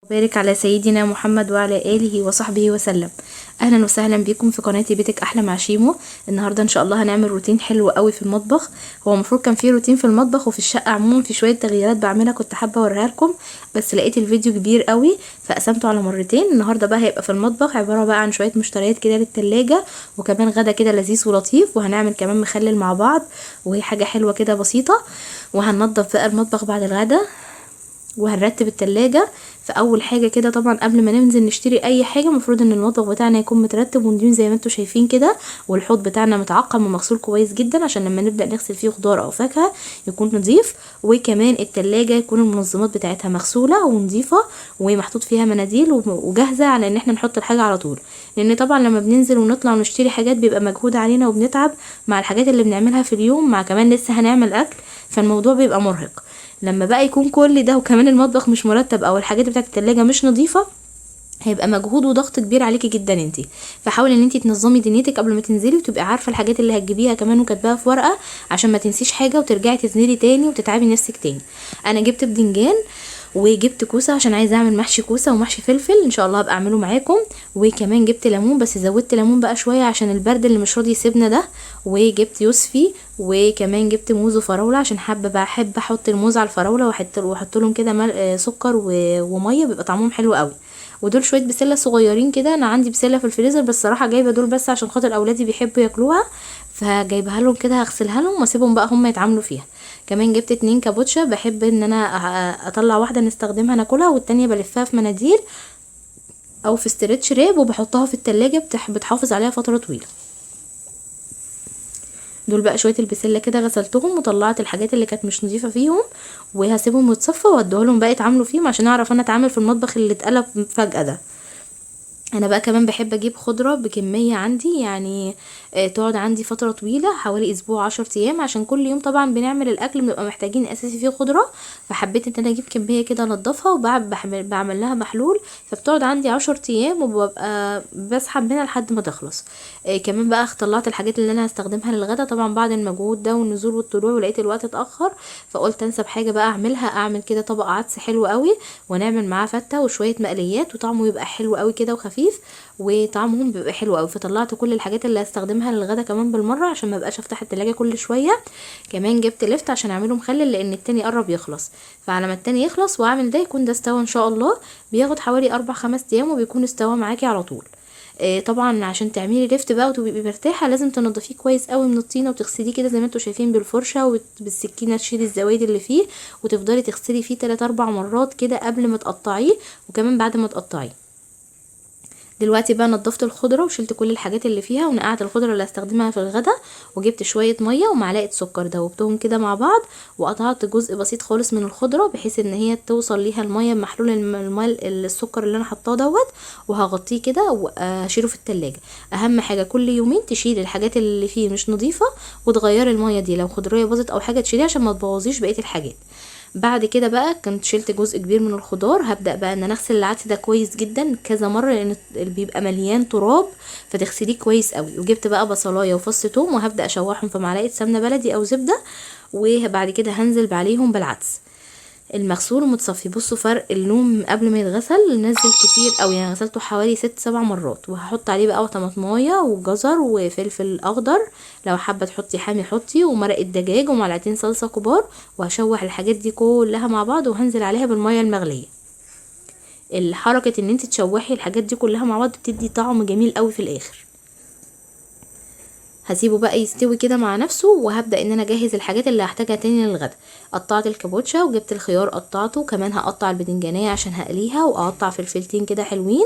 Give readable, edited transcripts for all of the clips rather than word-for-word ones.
وبارك على سيدنا محمد وعلى آله وصحبه وسلم. اهلا وسهلا بكم في قناتي بيتك احلى مع شيمو. النهارده ان شاء الله هنعمل روتين حلو قوي في المطبخ. هو المفروض كان في روتين في المطبخ وفي الشقه عموما، في شويه تغييرات بعملها كنت حابه اوريها لكم، بس لقيت الفيديو كبير قوي فقسمته على مرتين. النهارده بقى هيبقى في المطبخ عباره بقى عن شويه مشتريات كده للتلاجة، وكمان غدا كده لذيذ ولطيف، وهنعمل كمان مخلل مع بعض، وهي حاجه حلوه كده بسيطه. وهننضف بقى المطبخ بعد الغدا، وهنرتب التلاجة. فاول حاجه كده طبعا قبل ما ننزل نشتري اي حاجه المفروض ان المطبخ بتاعنا يكون مترتب ونضيف زي ما انتم شايفين كده، والحوض بتاعنا متعقم ومغسول كويس جدا عشان لما نبدا نغسل فيه خضار او فاكهه يكون نظيف. وكمان التلاجة يكون المنظمات بتاعتها مغسوله ونظيفه ومحطوط فيها مناديل وجاهزه على ان احنا نحط الحاجه على طول، لان طبعا لما بننزل ونطلع ونشتري حاجات بيبقى مجهود علينا وبنتعب مع الحاجات اللي بنعملها في اليوم، مع كمان لسه هنعمل اكل، فالموضوع بيبقى مرهق. لما بقى يكون كل ده وكمان المطبخ مش مرتب او الحاجات بتاعت التلاجة مش نظيفة، هيبقى مجهود وضغط كبير عليكي جدا انتي. فحاولي ان انتي تنظمي دنيتك قبل ما تنزلي، وتبقي عارفه الحاجات اللي هتجيبيها كمان وكاتباها في ورقه عشان ما تنسيش حاجه وترجعي تنزلي تاني وتتعبي نفسك تاني. انا جبت بدنجان وجبت كوسه عشان عايزه اعمل محشي كوسه ومحشي فلفل، ان شاء الله هبقى اعمله معاكم. وكمان جبت ليمون، بس زودت ليمون بقى شويه عشان البرد اللي مش راضي يسيبنا ده. وجبت يوسفي، وكمان جبت موز وفراوله عشان بحب احط الموز على الفراوله واحط لهم كده سكر وميه، بيبقى طعمهم حلو قوي. ودول شويه بسله صغيرين كده، انا عندي بسله في الفريزر بس صراحه جايبه دول بس عشان خاطر اولادي بيحبوا ياكلوها، فجايبها لهم كده هغسلها لهم واسيبهم بقى هم يتعاملوا فيها. كمان جبت 2 كابوتشا، بحب ان انا اطلع واحده نستخدمها ناكلها والتانية بلفها في مناديل او في استرتش راب وبحطها في التلاجة، بتحافظ عليها فتره طويله. دول بقى شويه البسله كده غسلتهم وطلعت الحاجات اللي كانت مش نظيفه فيهم، وهسيبهم يتصفى واديهولهم بقى يتعاملوا فيهم عشان اعرف انا اتعامل في المطبخ اللي اتقلب فجاه ده. انا بقى كمان بحب اجيب خضره بكميه عندي، يعني تقعد عندي فتره طويله حوالي اسبوع 10 ايام، عشان كل يوم طبعا بنعمل الاكل بنبقى محتاجين اساسي فيه خضره. فحبيت ان انا اجيب كميه كده انضفها بعمل لها محلول، فبتقعد عندي 10 ايام وببقى بسحب منها لحد ما تخلص. كمان بقى طلعت الحاجات اللي انا هستخدمها للغدا طبعا بعد المجهود ده والنزول والطلوع، ولقيت الوقت اتاخر فقلت انسب حاجه بقى اعملها، اعمل كده طبق عدس حلو قوي ونعمل معاه فته وشويه مقليات وطعمه يبقى حلو قوي كده وخفيف وطعمهم بيبقى حلو قوي. فطلعت كل الحاجات اللي هستخدمها للغدا كمان بالمره عشان ما بقاش افتح التلاجة كل شويه. كمان جبت لفت عشان اعمله مخلل لان التاني قرب يخلص، فعلى ما التاني يخلص واعمل ده يكون ده استوى ان شاء الله. بياخد حوالي 4-5 ايام وبيكون استوى معاكي على طول. طبعا عشان تعملي لفت بقى وتبقي مرتاحه لازم تنضفيه كويس قوي من الطينه وتغسليه كده زي ما انتم شايفين بالفرشه وبالسكينه تشيلي الزوايد اللي فيه، وتفضلي تغسلي فيه 3-4 مرات كده قبل ما تقطعيه وكمان بعد ما تقطعيه. دلوقتي بقى نضفت الخضره وشلت كل الحاجات اللي فيها ونقعت الخضره اللي هستخدمها في الغدا، وجبت شويه ميه ومعلقه سكر دوبتهم كده مع بعض، وقطعت جزء بسيط خالص من الخضره بحيث ان هي توصل ليها الميه محلول الماء السكر اللي انا حطاه دوت، وهغطيه كده واشيله في التلاجة. اهم حاجه كل يومين تشيلي الحاجات اللي فيه مش نظيفه وتغيري الميه دي، لو خضريه باظت او حاجه تشيليها عشان ما تبوظيش بقيه الحاجات. بعد كده بقى كنت شلت جزء كبير من الخضار، هبدأ بقى ان انا اغسل العدس ده كويس جدا كذا مرة لان بيبقى مليان تراب، فتغسليه كويس قوي. وجبت بقى بصلايه وفص ثوم وهبدأ اشوحهم في معلقة سمنة بلدي او زبدة، وبعد كده هنزل عليهم بالعدس المغسول ومتصفي. بصوا فرق اللون قبل ما يتغسل نزل كتير قوي، يعني غسلته حوالي 6-7 مرات. وهحط عليه بقى طماطمايه وجزر وفلفل اخضر، لو حابه تحطي حامي حطي، ومرقه دجاج ومعلقتين صلصه كبار، وهشوح الحاجات دي كلها مع بعض وهنزل عليها بالميه المغليه. الحركه ان انت تشوحي الحاجات دي كلها مع بعض بتدي طعم جميل قوي في الاخر. هسيبه بقى يستوي كده مع نفسه، وهبدأ ان انا اجهز الحاجات اللي هحتاجها تاني للغدا. قطعت الكابوتشا وجبت الخيار قطعته، كمان هقطع البدنجانية عشان هقليها، واقطع فلفلتين كده حلوين،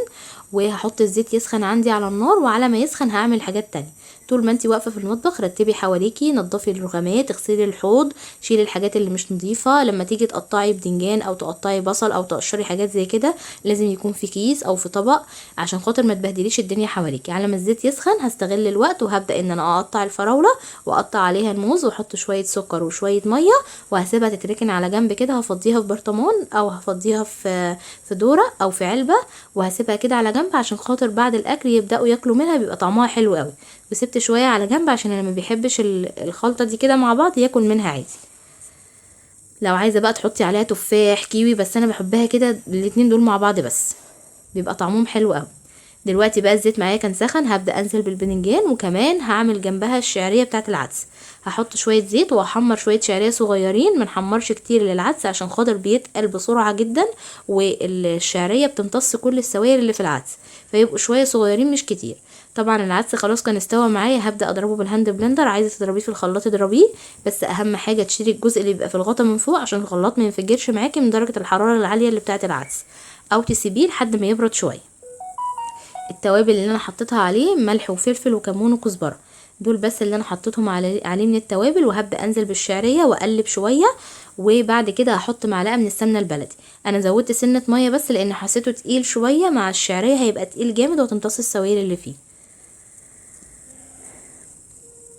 وهحط الزيت يسخن عندي على النار، وعلى ما يسخن هعمل حاجات تانية. طول ما انتي واقفه في المطبخ رتبي حواليكي، نضفي الرخامات، اغسلي الحوض، شيلي الحاجات اللي مش نظيفه. لما تيجي تقطعي بدنجان او تقطعي بصل او تقشري حاجات زي كده لازم يكون في كيس او في طبق عشان خاطر ما تبهدليش الدنيا حواليكي. على ما الزيت يسخن هستغل الوقت وهبدا ان انا اقطع الفراوله واقطع عليها الموز واحط شويه سكر وشويه ميه، وهسيبها تتركن على جنب كده. هفضيها في برطمان او هفضيها في دوره او في علبه، وهسيبها كده على جنب عشان خاطر بعد الاكل يبداوا ياكلوا منها بيبقى طعمها حلو قوي. وسبت شويه على جنب عشان اللي ما بيحبش الخلطه دي كده مع بعض ياكل منها عادي. لو عايزه بقى تحطي عليها تفاح كيوي، بس انا بحبها كده الاتنين دول مع بعض بس، بيبقى طعمهم حلو قوي. دلوقتي بقى الزيت معايا كان سخن، هبدا انزل بالباذنجان، وكمان هعمل جنبها الشعريه بتاعه العدس. هحط شويه زيت واحمر شويه شعريه صغيرين، منحمرش كتير للعدس عشان خاطر بيتقل بسرعه جدا، والشعريه بتمتص كل السوائل اللي في العدس، فيبقوا شويه صغيرين مش كتير. طبعا العدس خلاص كان استوى معايا، هبدا اضربه بالهاند بلندر، عايزه تضربيه في الخلاط اضربيه، بس اهم حاجه تشيلي الجزء اللي بيبقى في الغطا من فوق عشان الخلاط ما ينفجرش معاكي من درجه الحراره العاليه اللي بتاعه العدس، او تسيبيه لحد ما يبرد شويه. التوابل اللي انا حطيتها عليه ملح وفلفل وكمون وكزبره، دول بس اللي انا حطيتهم عليه من التوابل. وهبدا انزل بالشعريه واقلب شويه، وبعد كده هحط معلقه من السمنه البلدي. انا زودت سنه ميه بس لان حسيته تقيل شويه، مع الشعريه هيبقى تقيل جامد وهتمتص السوائل اللي فيه.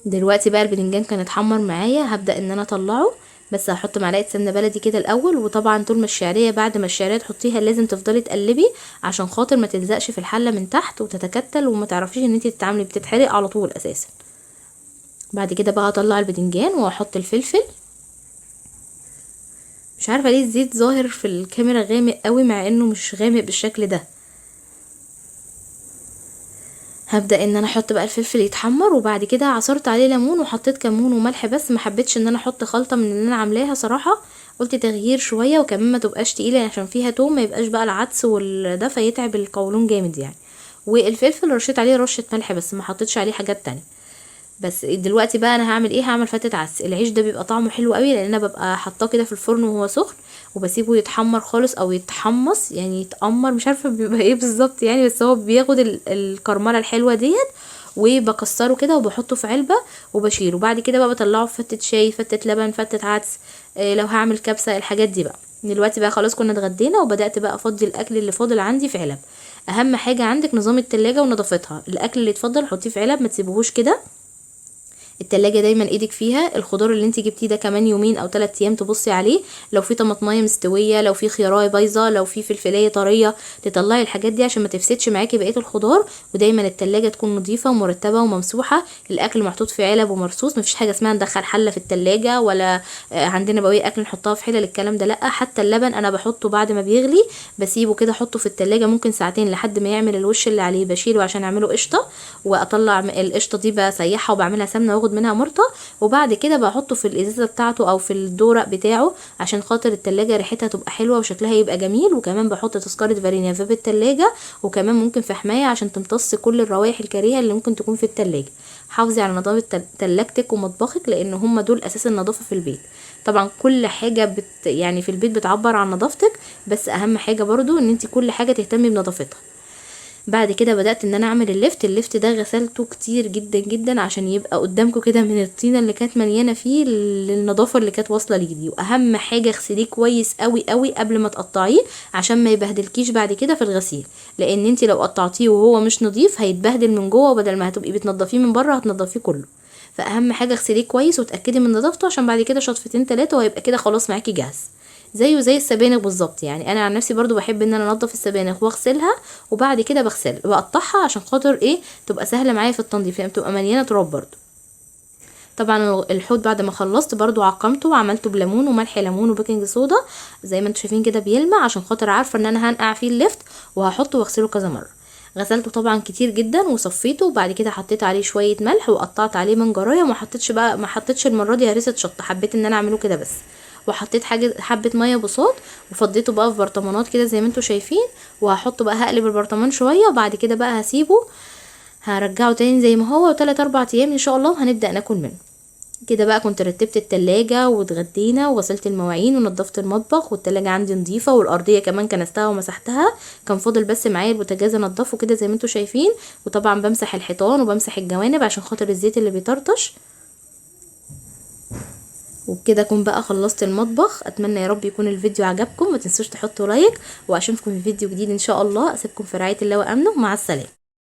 دلوقتي بقى الباذنجان كان اتحمر معايا، هبدا ان انا اطلعه، بس هحط معلقه سمنه بلدي كده الاول. وطبعا طول ما الشعريه، بعد ما الشعريه تحطيها لازم تفضلي تقلبي عشان خاطر ما تلزقش في الحله من تحت وتتكتل وما تعرفيش ان انتي تتعاملي، بتتحرق على طول اساسا. بعد كده بقى هطلع الباذنجان واحط الفلفل. مش عارفه ليه الزيت ظاهر في الكاميرا غامق قوي مع انه مش غامق بالشكل ده. هبدا ان انا احط بقى الفلفل يتحمر، وبعد كده عصرت عليه ليمون وحطيت كمون وملح بس، ما حبيتش ان انا احط خلطه من اللي انا عاملاها صراحه، قلت تغيير شويه، وكمان ما تبقاش تقيله عشان فيها توم، ما يبقاش بقى العدس والده فيتعب القولون جامد يعني. والفلفل رشيت عليه رشه ملح بس، ما حطيتش عليه حاجات تانية. بس دلوقتي بقى انا هعمل ايه؟ هعمل فتة عدس. العيش ده بيبقى طعمه حلو قوي لان انا ببقى حاطاه كده في الفرن وهو سخن، وبسيبه يتحمر خالص او يتحمص، يعني يتأمر، مش عارفه بيبقى ايه بالظبط يعني، بس هو بياخد الكرمله الحلوه ديت. وبكسره كده وبحطه في علبه وبشيله. بعد كده بقى بطلعه في فتة شاي، فتة لبن، فتة عدس، لو هعمل كبسه، الحاجات دي بقى. دلوقتي بقى خلاص كنا اتغدينا، وبدات بقى افضي الاكل اللي فاضل عندي في علب. اهم حاجه عندك نظام التلاجة ونظافتها، الاكل اللي يتفضل حطيه في علب، ما تسيبوهوش كده. التلاجة دايما ايدك فيها. الخضار اللي انت جبتيه ده كمان يومين او 3 ايام تبصي عليه، لو في طماطمايه مستويه، لو في خيارايه بايظه، لو في فلفلايه طريه، تطلعي الحاجات دي عشان ما تفسدش معاكي بقيه الخضار. ودايما التلاجة تكون نظيفه ومرتبه وممسوحه، الاكل محطوط في علب ومرصوص، مفيش حاجه اسمها ندخل حله في التلاجة، ولا عندنا بواقي اكل نحطها في حلل، الكلام ده لا. حتى اللبن انا بحطه بعد ما بيغلي، بسيبه كده احطه في التلاجة ممكن ساعتين لحد ما يعمل الوش اللي عليه، بشيله عشان اعمله قشطه، واطلع القشطه دي بسيحها وبعملها سمنه واخد منها مرطه. وبعد كده بحطه في الازازه بتاعته او في الدورق بتاعه عشان خاطر التلاجة ريحتها تبقى حلوه وشكلها يبقى جميل. وكمان بحط تذكره فانيليا في التلاجة، وكمان ممكن في حمايه عشان تمتص كل الروائح الكريهه اللي ممكن تكون في التلاجة. حافظي على نظافه تلاجتك ومطبخك لان هم دول اساس النظافه في البيت. طبعا كل حاجه يعني في البيت بتعبر عن نظافتك، بس اهم حاجه برضو ان انت كل حاجه تهتمي بنظافتها. بعد كده بدأت ان انا اعمل اللفت ده غسلته كتير جدا جدا عشان يبقى قدامكم كده من الطينة اللي كانت مليانة فيه للنظافة اللي كانت واصلة ليه. واهم حاجة اغسليه كويس قوي قوي قبل ما تقطعيه عشان ما يبهدلكيش بعد كده في الغسيل، لان انت لو قطعتيه وهو مش نظيف هيتبهدل من جوه، وبدل ما هتبقي بتنضفيه من بره هتنضفيه كله. فاهم حاجه اغسليه كويس وتاكدي من نظافته عشان بعد كده شطفتين 3 وهيبقى كده خلاص معاكي جاهز. زيه زي السبانخ بالظبط، يعني انا عن نفسي برضو بحب ان انا انضف السبانخ واغسلها وبعد كده بقطعها عشان خاطر ايه تبقى سهله معايا في التنظيف، يعني بتبقى مليانه تراب برضو. طبعا الحوت بعد ما خلصت برضو عقمته وعملته بليمون وملح ليمون وبيكنج صودا زي ما انتم شايفين كده بيلمع، عشان خاطر عارفه ان انا هنقع فيه اللفت وهحطه واغسله كذا مره. غسلته طبعا كتير جدا وصفيته، وبعد كده حطيت عليه شويه ملح وقطعت عليه منجرايه، ما حطيتش المره دي هريسه شطه، حبيت ان انا اعمله كده بس. وحطيت حبه ميه بصوت وفضيته بقى في برطمانات كده زي ما انتم شايفين، وهحطه بقى هقلب البرطمان شويه وبعد كده بقى هسيبه، هرجعه تاني زي ما هو 3 4 ايام ان شاء الله وهنبدا ناكل منه. كده بقى كنت رتبت التلاجة واتغدينا وغسلت المواعين ونضفت المطبخ، والتلاجة عندي نظيفة والارضية كمان كنستها ومسحتها. كان فاضل بس معايا البوتاجاز انضفه كده زي ما انتم شايفين، وطبعا بمسح الحيطان وبمسح الجوانب عشان خاطر الزيت اللي بيطرطش. وبكده اكون بقى خلصت المطبخ. اتمنى يا رب يكون الفيديو عجبكم، ما تنسوش تحطوا لايك، واشوفكم في فيديو جديد ان شاء الله. اسيبكم في رعاية الله وامنه، مع السلامة.